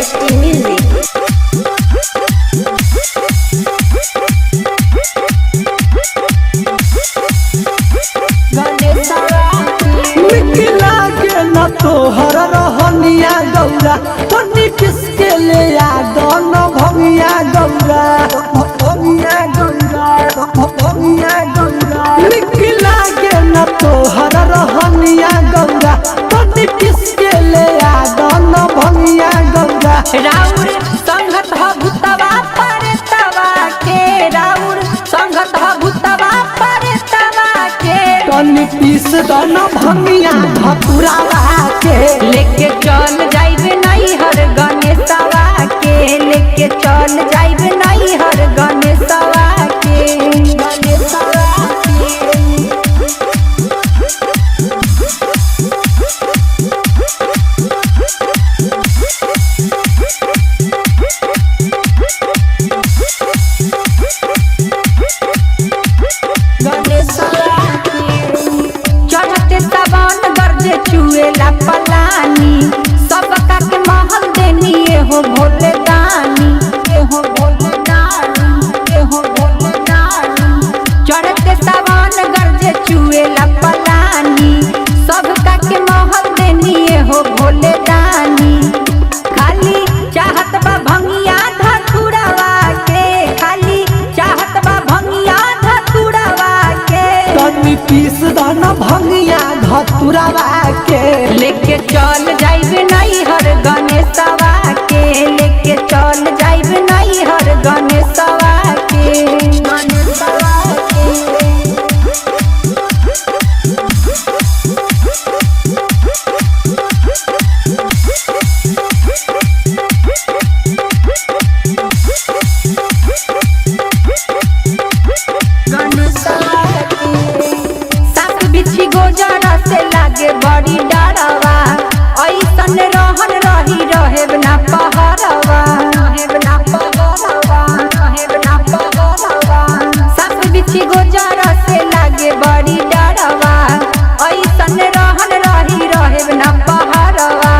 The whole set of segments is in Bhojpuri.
ST Music। तोहर रहनिया गौरा तनी किसके ले आ गन भंगिया गौरा भंगिया गौरा भंगिया गौरा निकला के न तोहर रहनिया गौरा तनी किसके ले आ गन भंगिया गौरा। राउर संगत ह भूतवा परतवा के, राउर संगत ह भूतवा परतवा के, तनी पीस दन भंगिया धतुरावा के, लेके चल जाइबे नैहर गणेशवा के, लेके चल जाइबे नैहर गणेशवा के, गणेशवा चढ़ते सावन गरजे चुएला पलानी, सबका के महल देनी हो भोले दानी, हो भोले दानी, हो भोले दानी। चढ़ते सावन गरजे चुएला पलानी, सबका के महल देनी हो भोले दानी। खाली चाहत बा भंगिया धतुरवा के, खाली चाहत बा भंगिया धतुरवा के, तनी पीस दन भंगिया धतुरावा के, लेके चल जाइबे नैहर गणेशवा के, लेके चल जाइबे नैहर गणेशवा के, गणेशवा के। सात बिछी गोजरा से लागे बड़ी डरवा, ऐसन रहन रही रहेब ना पहरवा, रहेब ना पहरवा, रहेब ना पहरवा। सात बिछी गोजरा से लागे बड़ी डरवा, ऐसन रहन रही रहेब ना पहरवा।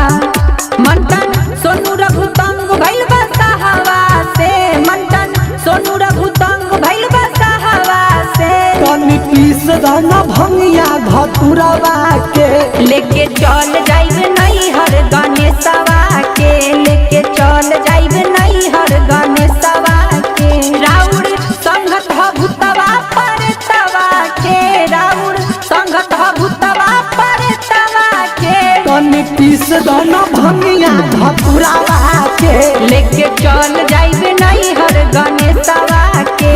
मंटन सोनू रघुतंग भइल बा सहवा से, मंटन सोनू रघुतंग भइल बा सहवा से, तनी पीस दन भंगिया धतुरावा के, लेके चल जाइबे नैहर गणेशवा के, लेके चल जाइबे नैहर गणेशवा के। राउर संगत ह भूतवा परतवा के, राउर संगत ह भूतवा परतवा के, तनी पीस दन भंगिया धतुरावा के, लेके चल जाइबे नैहर गणेशवा के,